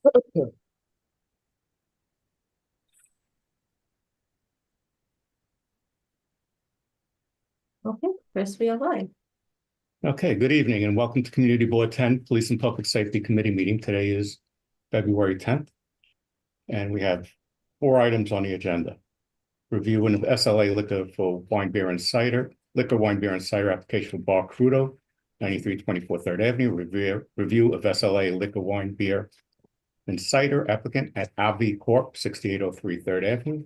Okay, Chris, we are live. Okay, good evening and welcome to Community Board 10 Police and Public Safety Committee meeting. Today is February 10th, and we have 4 items on the agenda. Review of SLA liquor for wine, beer, and cider, wine, beer, and cider application for Bar Crudo, 9324 3rd Avenue. Review of SLA liquor, wine, beer, and cider applicant at Avi Corp, 6803 3rd Avenue.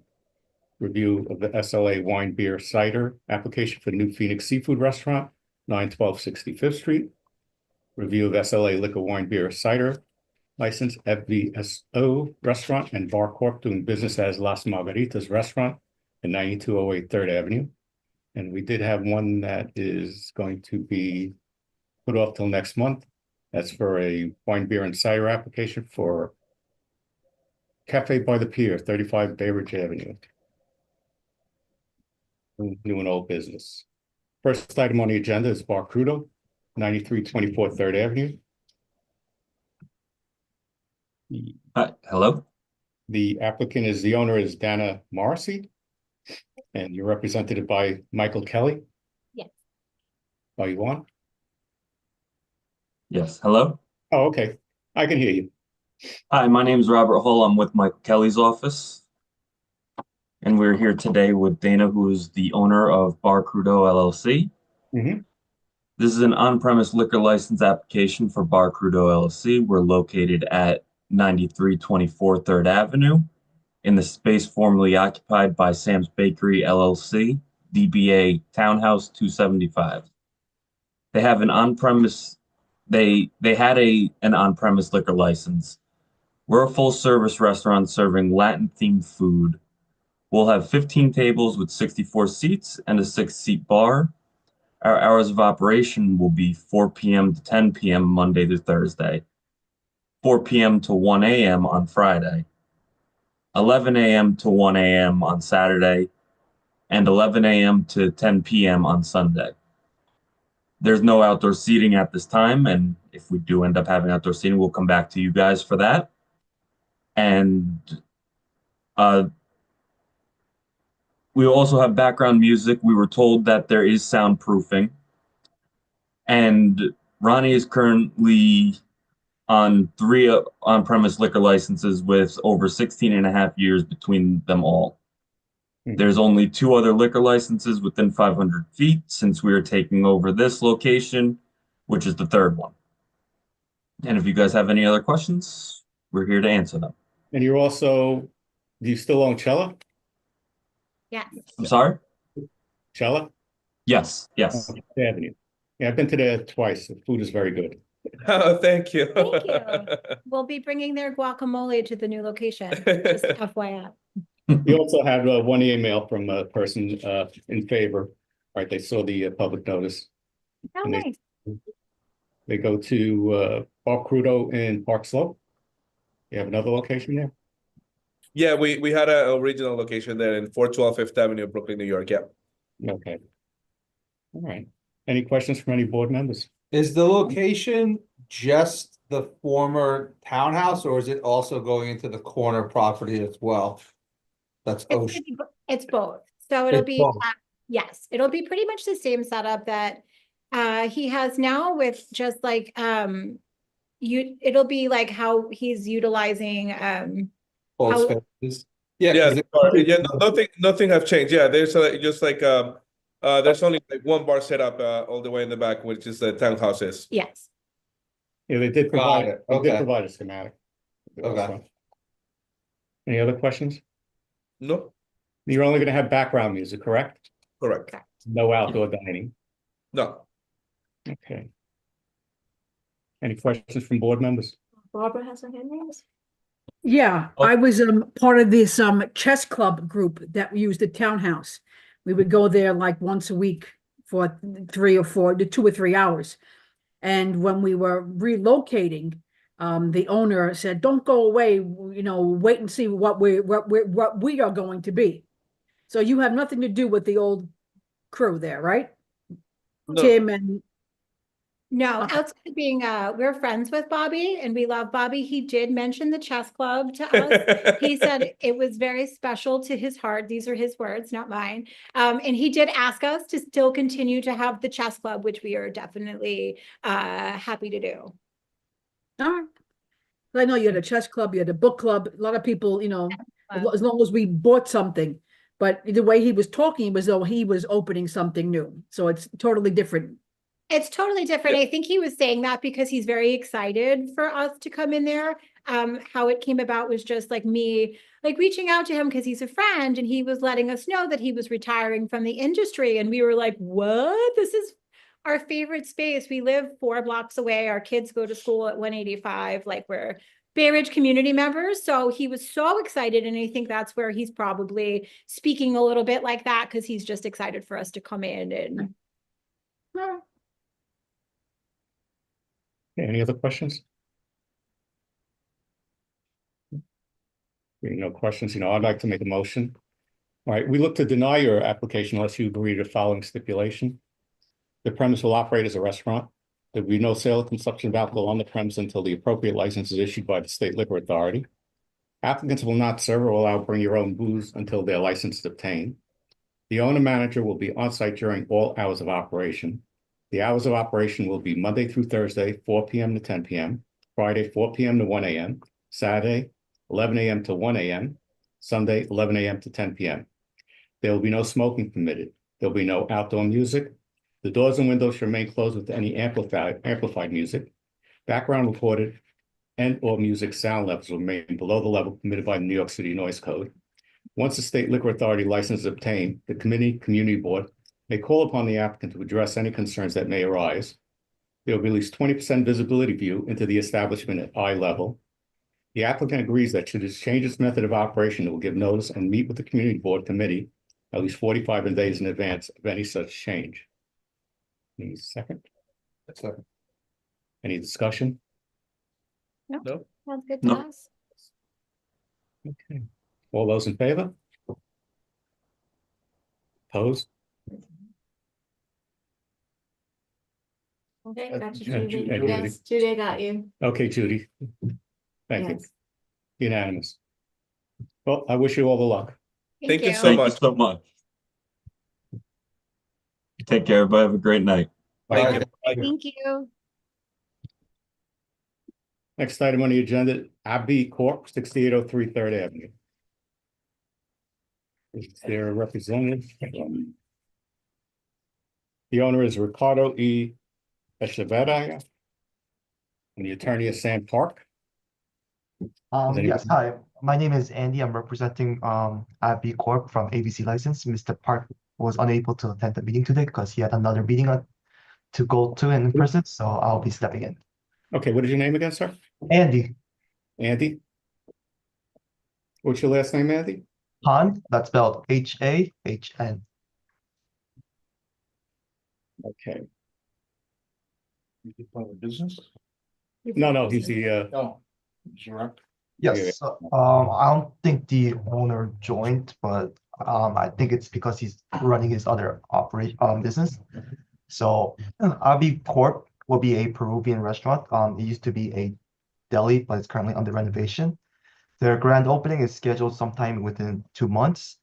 Review of the SLA wine, beer, cider application for New Phoenix Seafood Restaurant, 912 65th Street. Review of SLA liquor, wine, beer, cider license, FVSO Restaurant and Bar Corp doing business as Las Margaritas Restaurant at 9208 3rd Avenue. And we did have one that is going to be put off till next month. That's for a wine, beer, and cider application for Cafe by the Pier, 35 Bay Ridge Avenue. New and old business. First item on the agenda is Bar Crudo, 9324 3rd Avenue. Hello. The applicant is, the owner is Dana Morrissey, and you're represented by Michael Kelly. Yes. Oh, you want? Yes. Hello. Oh, okay. I can hear you. Hi, my name is Robert Hull. I'm with Michael Kelly's office. And we're here today with Dana, who is the owner of Bar Crudo LLC. Mm-hmm. This is an on-premise liquor license application for Bar Crudo LLC. We're located at 9324 3rd Avenue in the space formerly occupied by Sam's Bakery LLC, DBA Townhouse 275. They have an on-premise, they had an on-premise liquor license. We're a full-service restaurant serving Latin-themed food. We'll have 15 tables with 64 seats and a 6-seat bar. Our hours of operation will be 4 p.m. to 10 p.m. Monday to Thursday, 4 p.m. to 1 a.m. on Friday, 11 a.m. to 1 a.m. on Saturday, and 11 a.m. to 10 p.m. on Sunday. There's no outdoor seating at this time, and if we do end up having outdoor seating, we'll come back to you guys for that. And we also have background music. We were told that there is soundproofing. And Ronnie is currently on 3 on-premise liquor licenses with over 16 and a half years between them all. There's only 2 other liquor licenses within 500 feet since we are taking over this location, which is the 3rd one. And if you guys have any other questions, we're here to answer them. And you're also, do you still own Cella? Yes. I'm sorry? Cella? Yes, yes. Avenue. Yeah, I've been to there twice. The food is very good. Oh, thank you. Thank you. We'll be bringing their guacamole to the new location, just FYI. We also had one email from a person in favor. Right, they saw the public notice. Oh, and nice. They go to Bar Crudo in Park Slope. You have another location there? Yeah, we had an original location there in 412 Fifth Avenue, Brooklyn, New York. Yeah. Okay. All right. Any questions from any board members? Is the location just the former townhouse, or is it also going into the corner property as well? That's Ocean. It's both. So it'll It's be, both. yes, it'll be pretty much the same setup that he has now with just like, it'll be like how he's utilizing, Both how- spaces. Yeah, 'cause yeah, nothing have changed. Yeah, there's just like there's only like one bar set up all the way in the back, which is the townhouses. yes. Yeah, they did provide it. They did Okay. provide a schematic. Okay. Any other questions? No, You're only going to have background music, correct? correct. No outdoor dining. No. Okay. Any questions from board members? Barbara has her hand raised. Yeah, Oh. I was part of this chess club group that used the townhouse. We would go there like once a week for 2 or 3 hours. And when we were relocating, the owner said, "Don't go away, wait and see what we are going to be." So you have nothing to do with the old crew there, right? No. Tim and No, Okay. outside of being, we're friends with Bobby and we love Bobby. He did mention the chess club to us. He said it was very special to his heart. These are his words, not mine. And he did ask us to still continue to have the chess club, which we are definitely happy to do. All right. I know you had a chess club, you had a book club. A lot of people, as long as we bought something. But the way he was talking was though he was opening something new. So it's totally different. It's totally different. I think he was saying that because he's very excited for us to come in there. How it came about was just like me, like reaching out to him because he's a friend and he was letting us know that he was retiring from the industry. And we were like, what? This is our favorite space. We live 4 blocks away. Our kids go to school at 185. Like we're Bay Ridge community members. So he was so excited. And I think that's where he's probably speaking a little bit like that because he's just excited for us to come in and. Any other questions? Being no questions, I'd like to make a motion. All right, we look to deny your application unless you agree to the following stipulation. The premise will operate as a restaurant. There will be no sale or consumption of alcohol on the premise until the appropriate license is issued by the State Liquor Authority. Applicants will not serve or allow bring your own booze until their license is obtained. The owner-manager will be on site during all hours of operation. The hours of operation will be Monday through Thursday, 4 p.m. to 10 p.m., Friday, 4 p.m. to 1 a.m., Saturday, 11 a.m. to 1 a.m., Sunday, 11 a.m. to 10 p.m. There will be no smoking permitted. There will be no outdoor music. The doors and windows should remain closed with any amplified music. Background recorded and/or music sound levels will remain below the level permitted by the New York City Noise Code. Once the State Liquor Authority license is obtained, the community board may call upon the applicant to address any concerns that may arise. There will be at least 20% visibility view into the establishment at eye level. The applicant agrees that should it change its method of operation, it will give notice and meet with the community board committee at least 45 days in advance of any such change. Any second? Second. Any discussion? No? Sounds good to No. us. Okay. All those in favor? Opposed? Okay, got you, Yeah, Judy. Judy. Yes, Judy, I got you. Okay, Judy. Thank you. Yes. Unanimous. Well, I wish you all the luck. Thank you so Thank you much. so much. Take care, everybody. Have a great night. Thank you. Bye. Thank you. Next item on the agenda, AB Corp., 6803 3rd Avenue. Is there a representative? The owner is Ricardo E. Echeverria. And the attorney is Sam Park. anybody- Yes, hi, my name is Andy. I'm representing AB Corp from ABC License. Mr. Park was unable to attend the meeting today because he had another meeting to go to in person, so I'll be stepping in. Okay, what is your name again, sir? Andy Andy? What's your last name, Andy? Han, that's spelled H-A-H-N. Okay. Business? No, he's the, No. Direct. Yeah. Yes, I don't think the owner joined, but I think it's because he's running his other business. So AB Corp will be a Peruvian restaurant. It used to be a deli, but it's currently under renovation. Their grand opening is scheduled sometime within 2 months.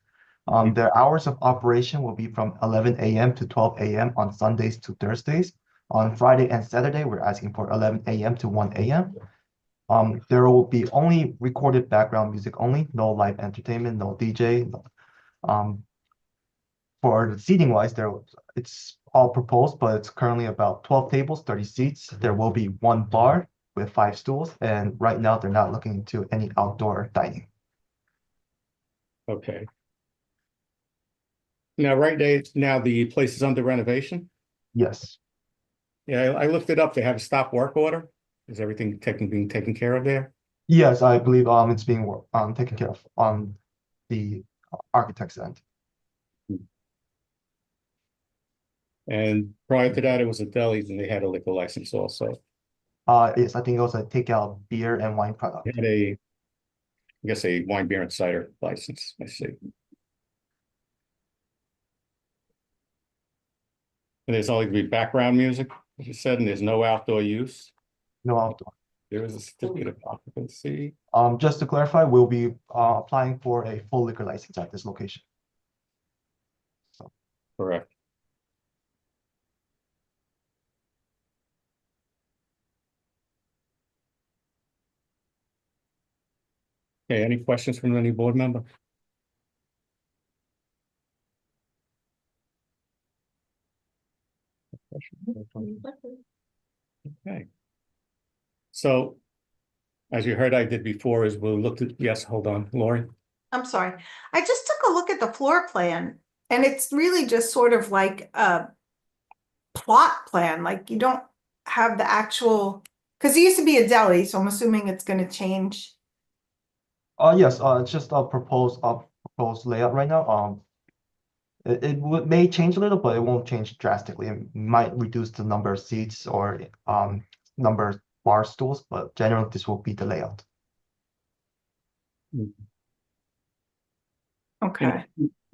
Their hours of operation will be from 11 a.m. to 12 a.m. on Sundays to Thursdays. On Friday and Saturday, we're asking for 11 a.m. to 1 a.m. There will be only recorded background music only, no live entertainment, no DJ. For the seating wise, it's all proposed, but it's currently about 12 tables, 30 seats. There will be 1 bar with 5 stools, and right now they're not looking into any outdoor dining. okay. Now, now the place is under renovation? Yes. Yeah, I looked it up. They have a stop work order. Is everything being taken care of there? Yes, I believe it's being taken care of on the architect's end. And prior to that, it was a deli and they had a liquor license also. Yes, I think it was a takeout beer and wine product. They had I guess a wine, beer, and cider license, I see. And there's only gonna be background music, as you said, and there's no outdoor use. No outdoor. There is a certificate of occupancy. Just to clarify, we'll be applying for a full liquor license at this location. Correct. Okay, any questions from any board member? Okay. So, as you heard I did before, is we'll look at, yes, hold on, Lori. I'm sorry. I just took a look at the floor plan and it's really just sort of like a plot plan. Like you don't have the actual, because it used to be a deli, so I'm assuming it's going to change. Yes, it's just a proposed layout right now. May change a little, but it won't change drastically. It might reduce the number of seats or number of bar stools, but generally this will be the layout. Okay.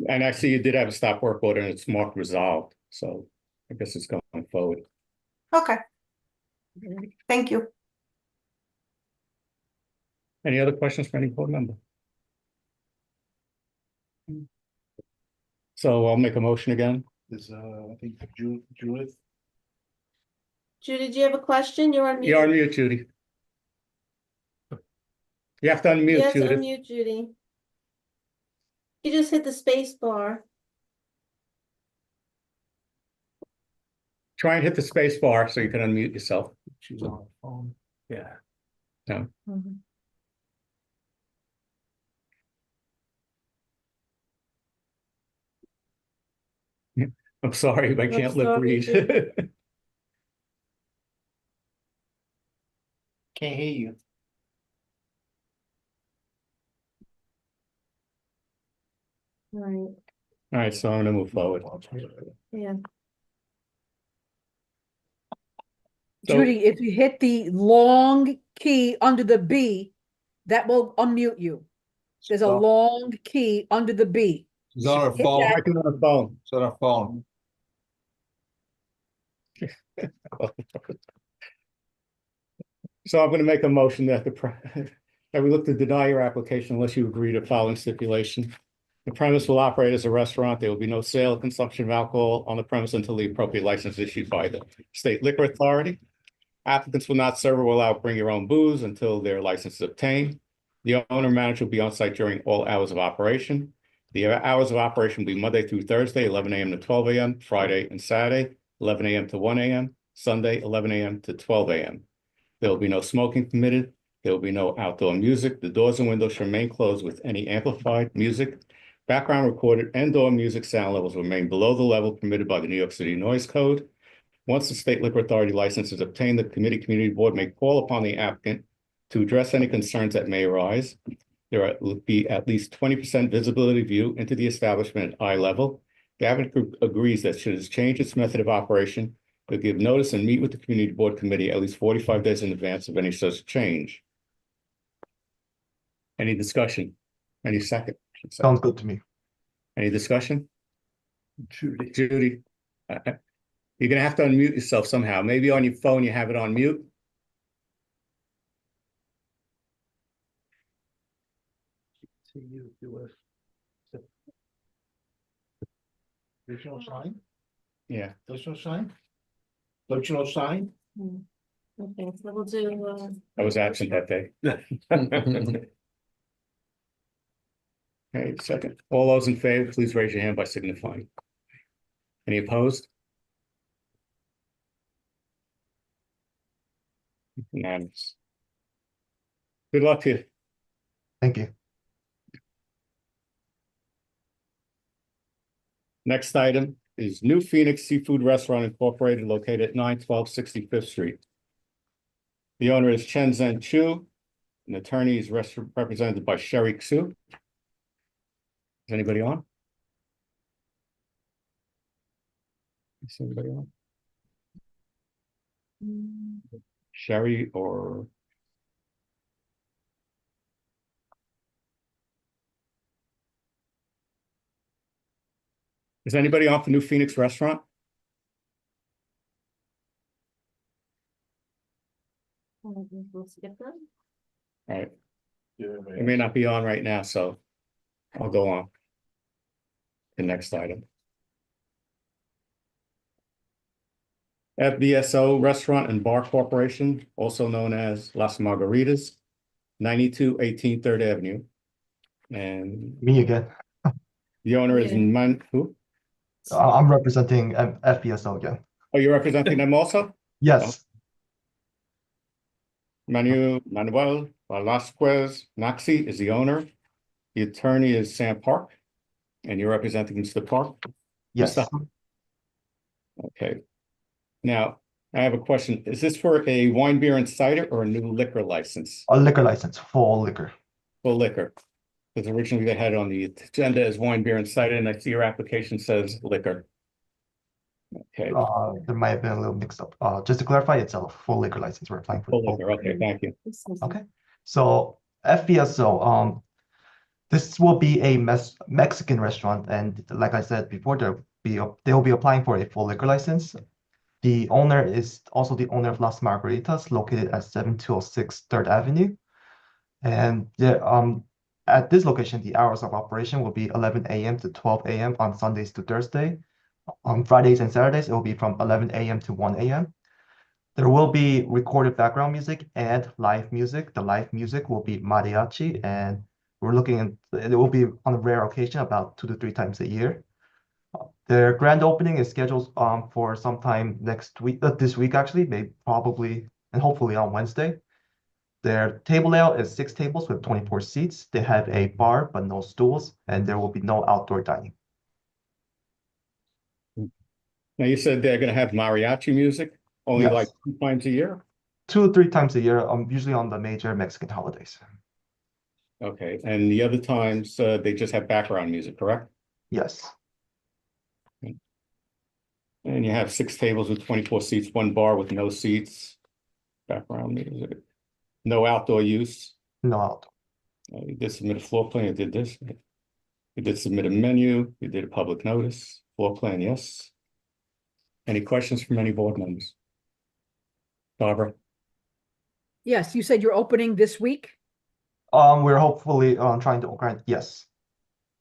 And I see you did have a stop work order and it's marked resolved, so I guess it's going forward. Okay. Thank you. Any other questions for any board member? So I'll make a motion again. Is I think Judith. Judy, do you have a question? You're on mute. You're on mute, Judy. You have to unmute, Yes, Judith. unmute Judy. You just hit the space bar. Try and hit the space bar so you can unmute yourself. She's on her phone. Yeah. No. I'm sorry, but I can't lip sorry, read. Can't hear you. Right, All right, so I'm gonna move forward. yeah. So- Judy, if you hit the long key under the B, that will unmute you. There's a long key under the B. She's on her Hit phone. that. Working on the phone. She's on her phone. So I'm gonna make a motion that that we look to deny your application unless you agree to the following stipulation. The premise will operate as a restaurant. There will be no sale or consumption of alcohol on the premise until the appropriate license is issued by the state liquor authority. Applicants will not serve or will allow bring your own booze until their license is obtained. The owner manager will be on site during all hours of operation. The hours of operation will be Monday through Thursday, 11 a.m. to 12 a.m., Friday and Saturday, 11 a.m. to 1 a.m., Sunday, 11 a.m. to 12 a.m. There will be no smoking permitted. There will be no outdoor music. The doors and windows shall remain closed with any amplified music. Background recorded indoor music sound levels remain below the level permitted by the New York City Noise Code. Once the state liquor authority license is obtained, the community board may call upon the applicant to address any concerns that may arise. There will be at least 20% visibility view into the establishment at eye level. The applicant agrees that should it change its method of operation, they'll give notice and meet with the community board committee at least 45 days in advance of any such change. Any discussion? Any second? Sounds good to me. Any discussion? Judy, you're gonna have to unmute yourself somehow. Maybe on your phone you have it on mute. See you do a additional sign, Yeah. additional sign. Additional sign. Okay, so we'll do, I was absent that day. Okay, second. All those in favor, please raise your hand by signifying. Any opposed? Unanimous. Good luck to you. Thank you. Next item is New Phoenix Seafood Restaurant Incorporated located at 912 65th Street. The owner is Chen Zhen Chu. An attorney is represented by Sherry Xu. Is anybody on? Is anybody on? Sherry or? Is anybody on for New Phoenix Restaurant? We'll skip that. All right. It may not be on right now, so I'll go on. The next item. FBSO Restaurant and Bar Corporation, also known as Las Margaritas, 9218 Third Avenue. And Me again. the owner is Yeah. who? I'm representing FBSO again. Oh, you're representing them also? Yes, Manuel Velasquez Maxi is the owner. The attorney is Sam Park, and you're representing Mr. Park? yes. Mr. Hunt? Okay. Now, I have a question. Is this for a wine, beer, and cider or a new liquor license? A liquor license, full liquor. Full liquor. Because originally they had it on the agenda as wine, beer, and cider, and I see your application says liquor. Okay, There might have been a little mix up. Just to clarify, it's a full liquor license. We're applying for full both. liquor. Okay, thank you. Okay. So FBSO, this will be a Mexican restaurant, and like I said before, they'll be applying for a full liquor license. The owner is also the owner of Las Margaritas, located at 7206 3rd Avenue. And at this location, the hours of operation will be 11 a.m. to 12 a.m. on Sundays to Thursday. On Fridays and Saturdays, it will be from 11 a.m. to 1 a.m. There will be recorded background music and live music. The live music will be mariachi, and we're looking at it will be on a rare occasion about 2 to 3 times a year. Their grand opening is scheduled for sometime next week, this week actually, maybe probably and hopefully on Wednesday. Their table layout is 6 tables with 24 seats. They have a bar but no stools, and there will be no outdoor dining. Now, you said they're going to have mariachi music only Yes. like 2 times a year? 2 or 3 times a year, usually on the major Mexican holidays. Okay, and the other times they just have background music, correct? Yes. And you have 6 tables with 24 seats, 1 bar with no seats, background music, no outdoor use. No outdoor. You did submit a floor plan, you did this. You did submit a menu, you did a public notice, floor plan, yes. Any questions from any board members? Barbara? Yes, you said you're opening this week? We're hopefully trying to grant, yes.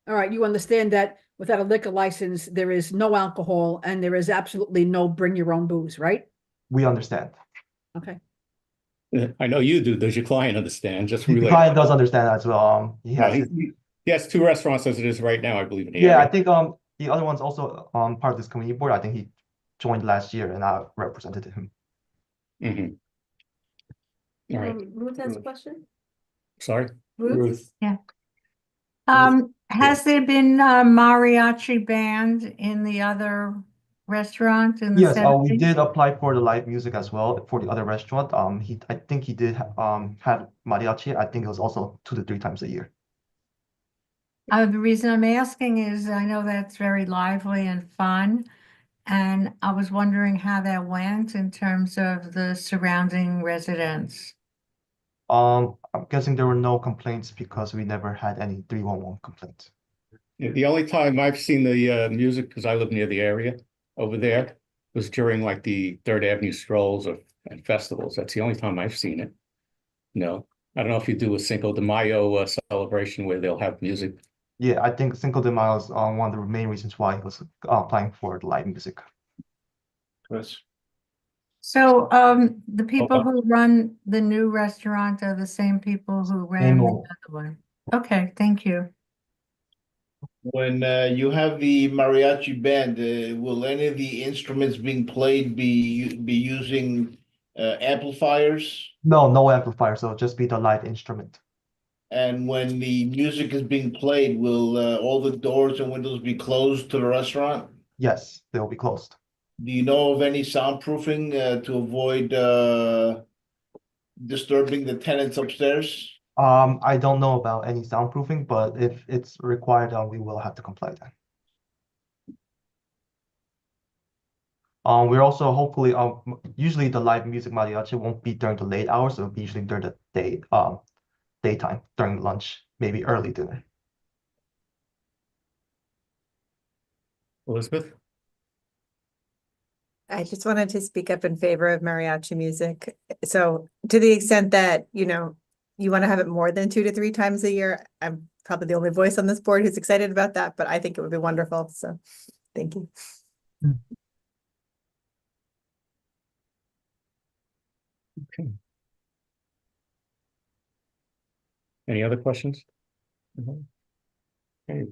All right, you understand that without a liquor license, there is no alcohol and there is absolutely no bring your own booze, right? We understand. Okay. I know you do. Does your client understand? Just The relate. client does understand as well. He Yeah, has he has 2 restaurants as it is right now, I believe, in the Yeah, I area. think the other one's also part of this community board. I think he joined last year and I represented him. Mhm. All right, Ruth has a question? sorry. Ruth? Yeah. Ruth? Has there been a mariachi band in the other restaurant in the Yes, we 70s? did apply for the live music as well for the other restaurant. I think he did have mariachi. I think it was also 2 to 3 times a year. The reason I'm asking is I know that's very lively and fun, and I was wondering how that went in terms of the surrounding residents. I'm guessing there were no complaints because we never had any 311 complaints. Yeah, the only time I've seen the music, because I live near the area over there, was during like the 3rd Avenue strolls and festivals. That's the only time I've seen it. No, I don't know if you do a Cinco de Mayo celebration where they'll have music. Yeah, I think Cinco de Mayo is one of the main reasons why he was applying for the live music. Chris? So, the people who run the new restaurant are the same people who ran the Same. other one? Okay, thank you. When you have the mariachi band, will any of the instruments being played be using amplifiers? No, no amplifier, so it'll just be the live instrument. And when the music is being played, will all the doors and windows be closed to the restaurant? Yes, they'll be closed. Do you know of any soundproofing to avoid disturbing the tenants upstairs? I don't know about any soundproofing, but if it's required, we will have to comply then. We're also hopefully usually the live music mariachi won't be during the late hours, it'll be usually during the daytime, during lunch, maybe early dinner. Elizabeth? I just wanted to speak up in favor of mariachi music. So to the extent that, you know, you want to have it more than 2 to 3 times a year, I'm probably the only voice on this board who's excited about that, but I think it would be wonderful. So thank you. Okay. Any other questions? Okay.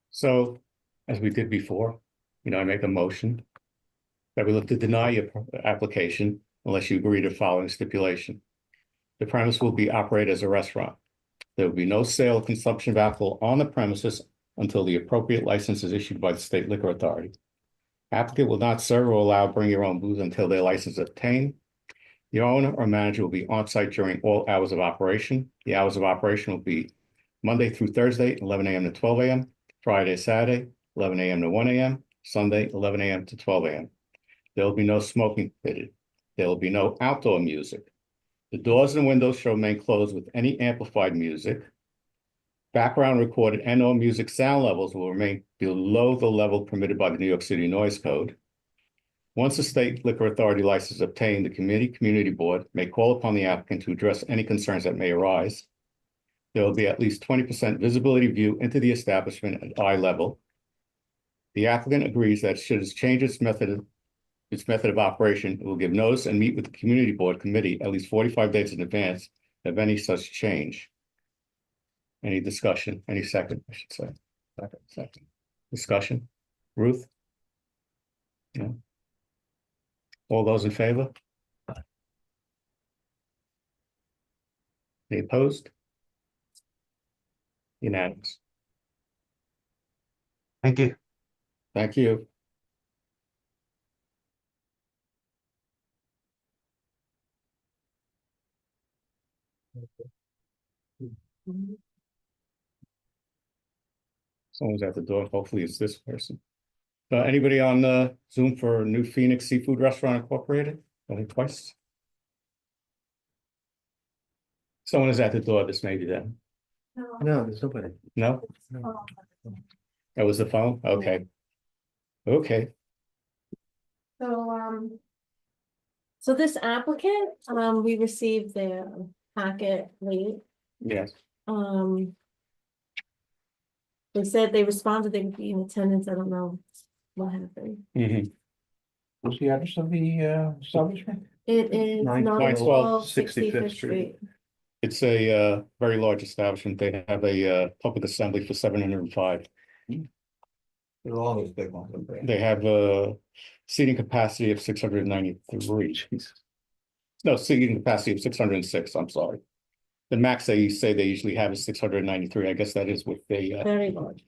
So, as we did before, I make a motion that we look to deny your application unless you agree to the following stipulation. The premise will be operated as a restaurant. There will be no sale or consumption of alcohol on the premises until the appropriate license is issued by the State Liquor Authority. Applicant will not serve or allow bring your own booze until their license is obtained. The owner or manager will be on site during all hours of operation. The hours of operation will be Monday through Thursday, 11 a.m. to 12 a.m., Friday, Saturday, 11 a.m. to 1 a.m., Sunday, 11 a.m. to 12 a.m. There will be no smoking permitted. There will be no outdoor music. The doors and windows shall remain closed with any amplified music. Background recorded and/or music sound levels will remain below the level permitted by the New York City Noise Code. Once the State Liquor Authority license is obtained, the community board may call upon the applicant to address any concerns that may arise. There will be at least 20% visibility view into the establishment at eye level. The applicant agrees that should it change its method of operation, it will give notice and meet with the community board committee at least 45 days in advance of any such change. Any discussion? Any second, I should say. Second. Discussion? Ruth? No. All those in favor? Any opposed? Unanimous. Thank you. Thank you. Someone's at the door. Hopefully it's this person. Anybody on Zoom for New Phoenix Seafood Restaurant Incorporated? Only twice. Someone is at the door. This may be them. No, there's nobody. No? That was the phone? Okay. Okay. So this applicant, we received their packet late. Yes. They said they responded, they would be in attendance. I don't know what happened. What's the address of the establishment? It is 912 65th Street. It's a very large establishment. They have a public assembly for 705. They're all those big ones. They have a seating capacity of 693. No, seating capacity of 606. I'm sorry. The max they say they usually have is 693. I guess that is what they. Very large.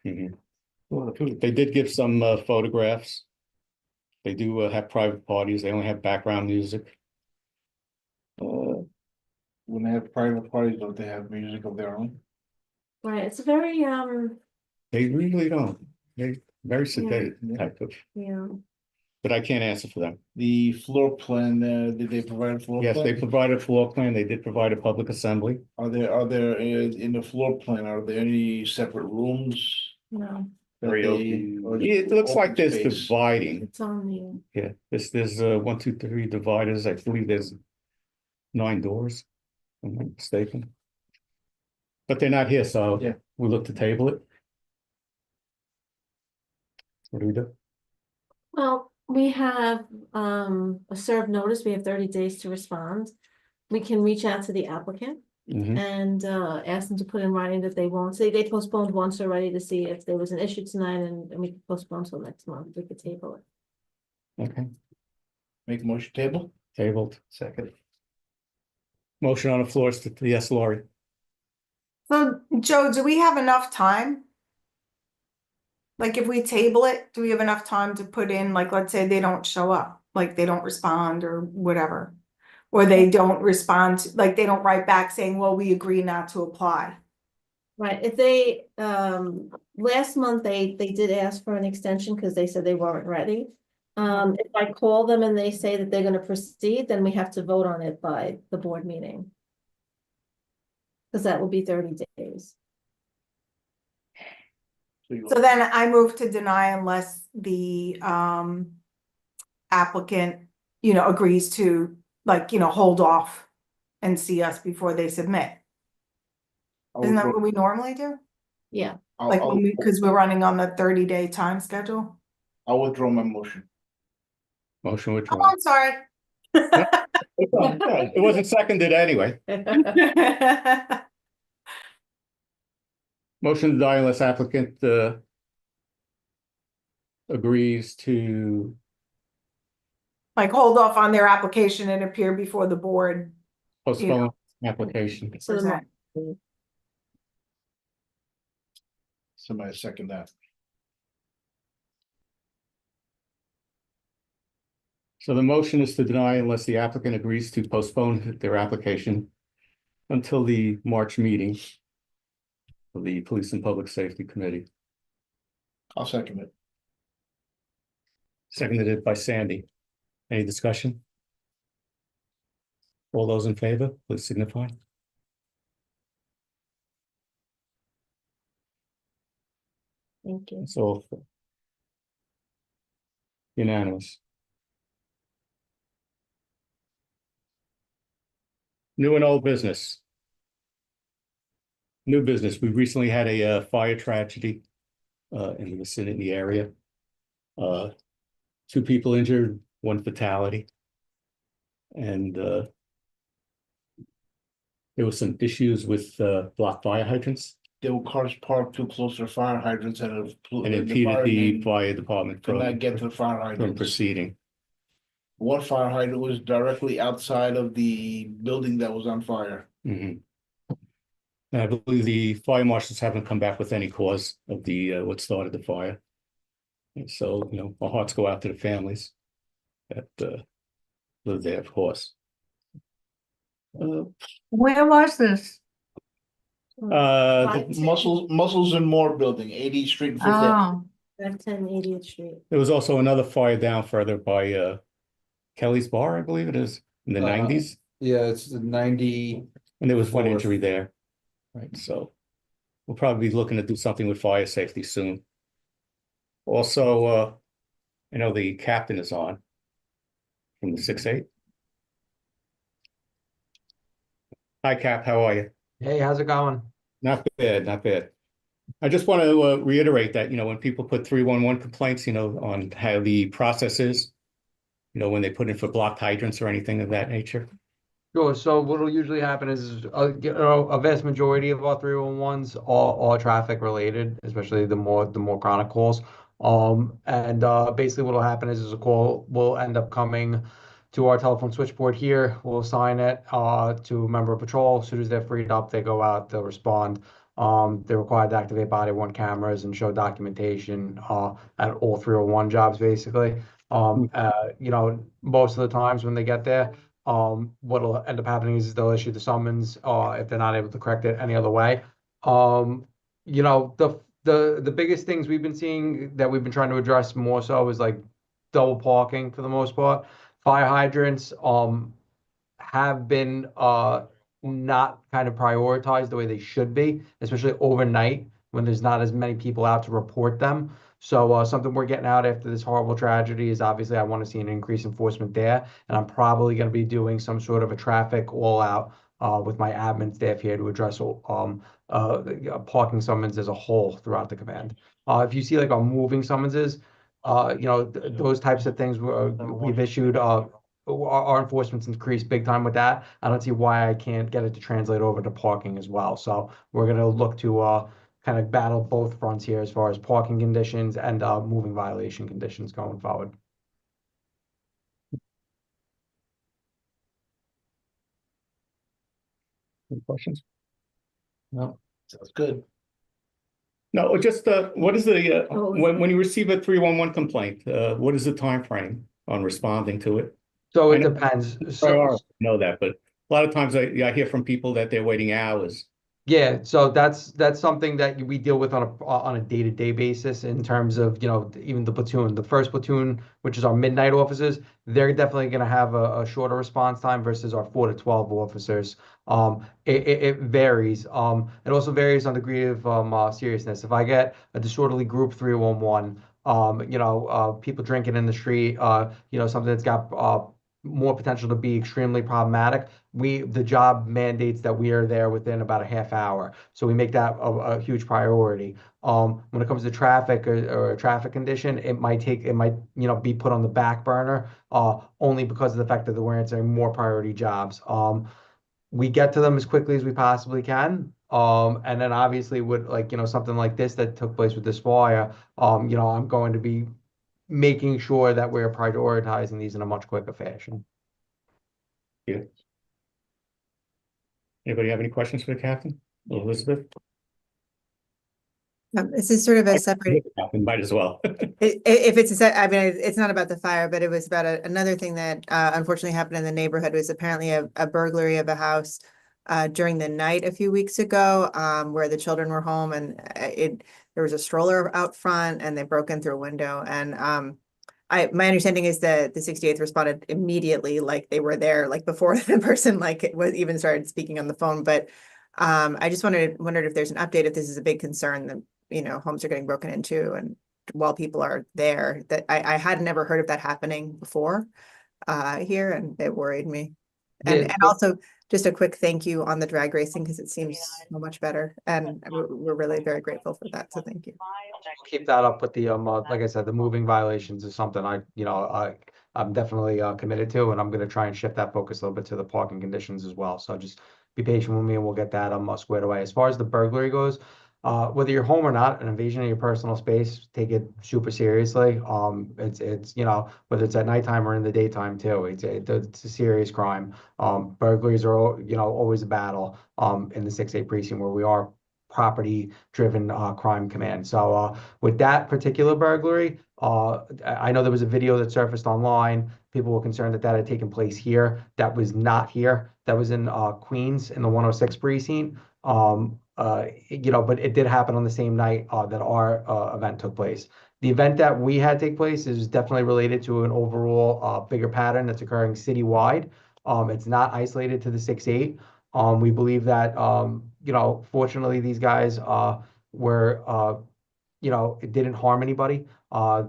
They did give some photographs. They do have private parties. They only have background music. When they have private parties, don't they have music of their own? Right. It's a very They really don't. They very sedated type of. yeah. But I can't answer for them. The floor plan, did they provide a floor plan? Yes, they provided a floor plan. They did provide a public assembly. Are there in the floor plan, are there any separate rooms? No, Very open. It looks like there's space? dividing. it's on the Yeah, there's 1, 2, 3 dividers. I believe there's 9 doors. If I'm not mistaken. But they're not here, so Yeah. we look to table it. What do we do? well, we have a served notice. We have 30 days to respond. We can reach out to the applicant and ask them to put in writing that they won't say they postponed once already to see if there was an issue tonight, and we could postpone till next month. We could table it. Okay, Make a motion table? tabled. Second. Motion on the floor is to, yes, Lori. So Joe, do we have enough time? Like if we table it, do we have enough time to put in, like, let's say they don't show up, like they don't respond or whatever? Or they don't respond, like they don't write back saying, well, we agree not to apply. Right, if they, last month, they did ask for an extension because they said they weren't ready. If I call them and they say that they're gonna proceed, then we have to vote on it by the board meeting. Because that will be 30 days. So then I move to deny unless the applicant, you know, agrees to like, you know, hold off and see us before they submit. I'll Isn't that withdraw- what we normally do? Yeah, Like I'll, when we, because we're running on the 30-day time schedule? I'll withdraw my motion. Motion Oh, withdrawn. I'm sorry. It wasn't seconded anyway. Motion to deny unless applicant agrees to Like hold off on their application and appear before the board. postpone application. so the Present. Somebody second that. So the motion is to deny unless the applicant agrees to postpone their application until the March meeting of the Police and Public Safety Committee, I'll second it. seconded by Sandy. Any discussion? All those in favor, please signify. Thank you. It's all unanimous. New and old business. New business. We recently had a fire tragedy in the vicinity area. 2 people injured, 1 fatality. And there was some issues with blocked fire hydrants There were cars parked too close to fire hydrants and and impeded the fire department could not get to from the fire hydrants. proceeding. One fire hydrant was directly outside of the building that was on fire. Mhm. And I believe the fire marshals haven't come back with any cause of the what started the fire. And so, you know, our hearts go out to the families that live there, of course. Where was this? The- Muscles and More building, 80th Street and Fifth Avenue. Oh, At 10 80th Street. There was also another fire down further by Kelly's Bar, I believe it is, in the '90s, Yeah, it's the 90. and there was one Fourth. injury there. Right, so we'll probably be looking to do something with fire safety soon. Also, I know the captain is on from the 6-8. Hi, Cap, how are you? Hey, how's it going? Not bad, not bad. I just want to reiterate that, you know, when people put 311 complaints, you know, on how the process is, you know, when they put in for blocked hydrants or anything of that nature. Sure. So what'll usually happen is, you know, a vast majority of our 311s are traffic related, especially the more chronic calls. And basically what'll happen is a call will end up coming to our telephone switchboard here. We'll assign it to a member of patrol. As soon as they're freed up, they go out, they'll respond. They're required to activate body worn cameras and show documentation at all 301 jobs, basically. You know, most of the times when they get there, what'll end up happening is they'll issue the summons if they're not able to correct it any other way. You know, the biggest things we've been seeing that we've been trying to address more so is like double parking for the most part. Fire hydrants have been not kind of prioritized the way they should be, especially overnight when there's not as many people out to report them. So something we're getting out after this horrible tragedy is obviously I want to see an increased enforcement there, and I'm probably going to be doing some sort of a traffic all out with my admin staff here to address parking summons as a whole throughout the command. If you see like our moving summonses, you know, those types of things we've issued. Our enforcement's increased big time with that. I don't see why I can't get it to translate over to parking as well. So we're going to look to kind of battle both fronts here as far as parking conditions and moving violation conditions going forward. Any questions? No. Sounds good. No, just what is the when you receive a 311 complaint, what is the time frame on responding to it? So I it know- depends. I know that, but a lot of times I hear from people that they're waiting hours. Yeah, so that's something that we deal with on a day-to-day basis in terms of, you know, even the platoon. The first platoon, which is our midnight officers, they're definitely going to have a shorter response time versus our 4 to 12 officers. It varies. It also varies on degree of seriousness. If I get a disorderly group 311, people drinking in the street, something that's got more potential to be extremely problematic, the job mandates that we are there within about a half hour. So we make that a huge priority. When it comes to traffic or a traffic condition, it might, be put on the back burner, only because of the fact that we're answering more priority jobs. We get to them as quickly as we possibly can. And then obviously with something like this that took place with this fire, I'm going to be making sure that we're prioritizing these in a much quicker fashion. Yeah. Anybody have any questions for the captain? Elizabeth? This is sort of a separate, Captain might as well. if it's I mean, it's not about the fire, but it was about another thing that unfortunately happened in the neighborhood. Was apparently a burglary of a house during the night a few weeks ago, where the children were home, and there was a stroller out front, and they broke in through a window. And my understanding is that the 68th responded immediately, like they were there, like before the person was even started speaking on the phone. But I just wondered if there's an update, if this is a big concern that homes are getting broken into, and while people are there, that I had never heard of that happening before here, and it worried me. And also just a quick thank you on the drag racing, because it seems so much better, and we're really very grateful for that. So thank you. Keep that up with the like I said, the moving violations is something I'm definitely committed to, and I'm going to try and shift that focus a little bit to the parking conditions as well. So just be patient with me, and we'll get that squared away. As far as the burglary goes, whether you're home or not, an invasion of your personal space, take it super seriously. It's whether it's at nighttime or in the daytime too. It's a serious crime. Burglaries are always a battle in the 6A precinct, where we are property driven crime command. So with that particular burglary, I know there was a video that surfaced online. People were concerned that had taken place here. That was not here. That was in Queens in the 106 precinct. But it did happen on the same night that our event took place. The event that we had take place is definitely related to an overall bigger pattern that's occurring citywide. It's not isolated to the 6-8. We believe that, fortunately, these guys were, it didn't harm anybody.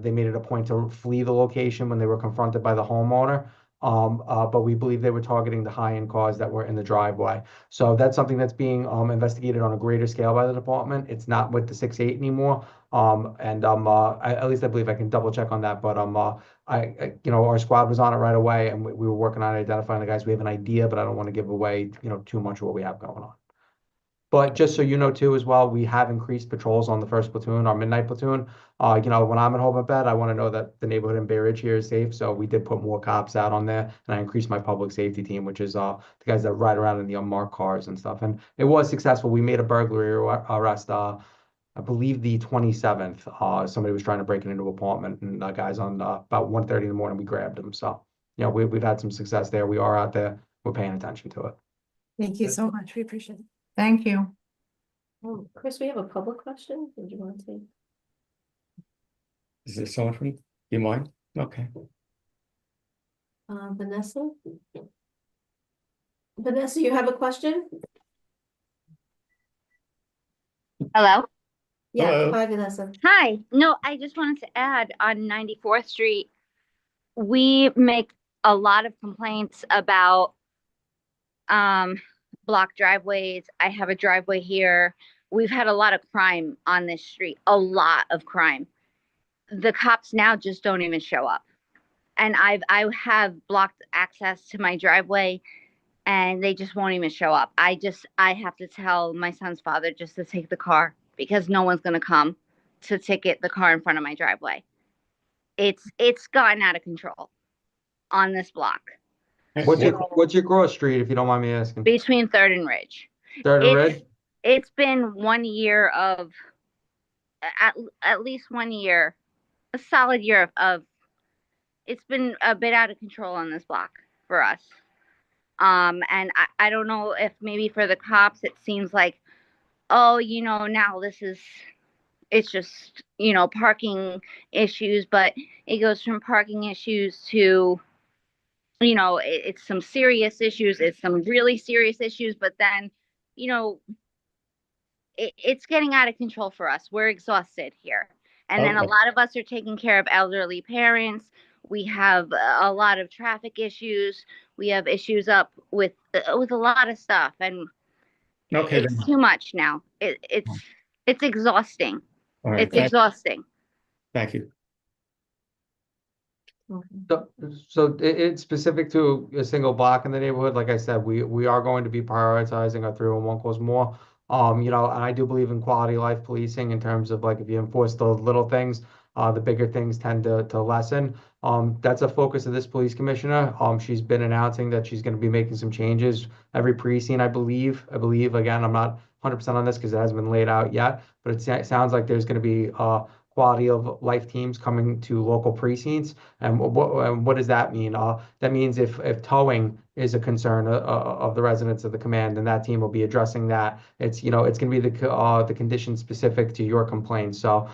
They made it a point to flee the location when they were confronted by the homeowner. But we believe they were targeting the high-end cars that were in the driveway. So that's something that's being investigated on a greater scale by the department. It's not with the 6-8 anymore. At least I believe, I can double check on that. But our squad was on it right away, and we were working on identifying the guys. We have an idea, but I don't want to give away too much of what we have going on. But just so you know too, as well, we have increased patrols on the first platoon, our midnight platoon. When I'm at home at bed, I want to know that the neighborhood in Bay Ridge here is safe. So we did put more cops out on there, and I increased my public safety team, which is the guys that ride around in the unmarked cars and stuff. And it was successful. We made a burglary arrest. I believe the 27th. Somebody was trying to break into an apartment, and guys on about 1:30 in the morning, we grabbed them. So we've had some success there. We are out there. We're paying attention to it. Thank you so much. We appreciate it. Thank you. Oh, Chris, we have a public question. Did you want to take? Is there someone from you mind? Okay. Vanessa? Vanessa, you have a question? Hello. Yeah, Hello. hi, Vanessa. Hi. No, I just wanted to add on 94th Street, we make a lot of complaints about blocked driveways. I have a driveway here. We've had a lot of crime on this street, a lot of crime. The cops now just don't even show up. And I have blocked access to my driveway, and they just won't even show up. I have to tell my son's father just to take the car, because no one's going to come to ticket the car in front of my driveway. It's gotten out of control on this block. What's your cross street, if you don't mind me asking? Between 3rd and Ridge. 3rd and Ridge? It's been 1 year of, at least 1 year, a solid year of, it's been a bit out of control on this block for us. And I don't know if maybe for the cops, it seems like, oh, now it's just, parking issues, but it goes from parking issues to, it's some serious issues. It's some really serious issues, but then, it's getting out of control for us. We're exhausted here. And then a Okay. lot of us are taking care of elderly parents. We have a lot of traffic issues. We have issues up with a lot of stuff, and Okay, it's then. too much now. It's exhausting. All right, It's exhausting. thank you. So it's specific to a single block in the neighborhood. Like I said, we are going to be prioritizing our 311 calls more. You know, and I do believe in quality of life policing in terms of like if you enforce the little things, the bigger things tend to lessen. That's a focus of this police commissioner. She's been announcing that she's going to be making some changes every precinct, I believe. Again, I'm not 100% on this because it hasn't been laid out yet, but it sounds like there's going to be quality of life teams coming to local precincts. And what does that mean? That means if towing is a concern of the residents of the command, then that team will be addressing that. It's, you know, it's going to be the condition specific to your complaint. So,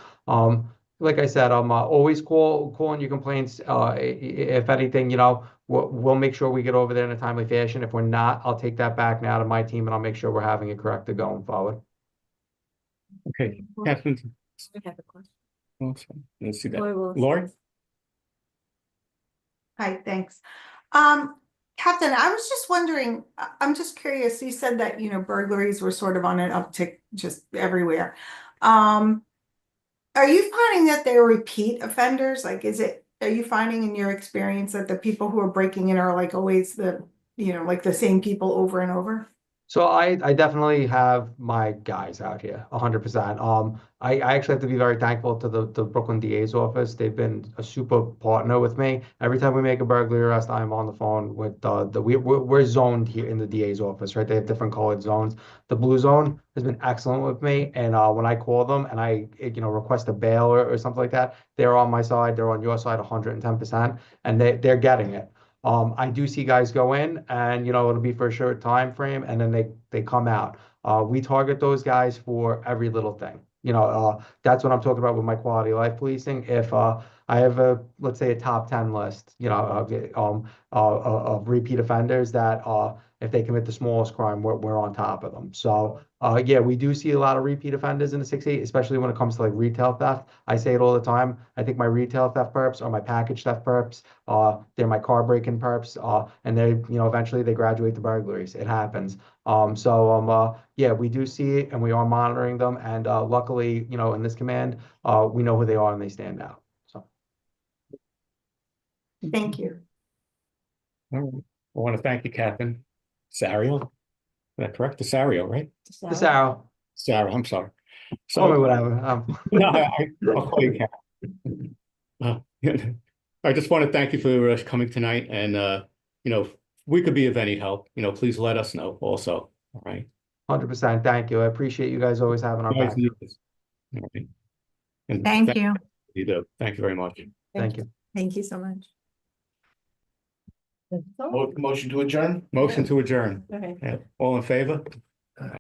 like I said, I'm always calling your complaints. If anything, you know, we'll make sure we get over there in a timely fashion. If we're not, I'll take that back now to my team and I'll make sure we're having it corrected going forward. Okay, Catherine. We have a question. Awesome. Let's see that. Lori Willis. Lori? Hi, thanks. Captain, I was just wondering, I'm just curious, you said that, you know, burglaries were sort of on an uptick just everywhere. Are you finding that they're repeat offenders? Like, are you finding in your experience that the people who are breaking in are like always the, you know, like the same people over and over? So I definitely have my guys out here, 100%. I actually have to be very thankful to the Brooklyn DA's office. They've been a super partner with me. Every time we make a burglary arrest, I'm on the phone with we're zoned here in the DA's office, right? They have different colored zones. The blue zone has been excellent with me, and when I call them and I request a bail or something like that, they're on my side. They're on your side 110%, and they're getting it. I do see guys go in and, you know, it'll be for a short time frame and then they come out. We target those guys for every little thing. You know, that's what I'm talking about with my quality of life policing. If I have let's say a top 10 list, you know, of repeat offenders that if they commit the smallest crime, we're on top of them. So yeah, we do see a lot of repeat offenders in the 6-8, especially when it comes to like retail theft. I say it all the time. I think my retail theft perps are my package theft perps. They're my car breaking perps. And they, you know, eventually they graduate to burglaries. It happens. Yeah, we do see it and we are monitoring them. And luckily, you know, in this command, we know who they are and they stand out. So. Thank you. All right. I want to thank you, Captain Sario. Is that correct? Desario, right? Desario. Sarah, I'm sorry. So, Call me whatever. no, I'll call you Captain. I just want to thank you for coming tonight. And, you know, if we could be of any help, you know, please let us know also. All right. 100%. Thank you. I appreciate you guys always having our back. All right. And Thank you. You do. Thank you very much. Thank you. Thank you so much. Motion to adjourn? Motion to adjourn. Okay. Yeah. All in favor?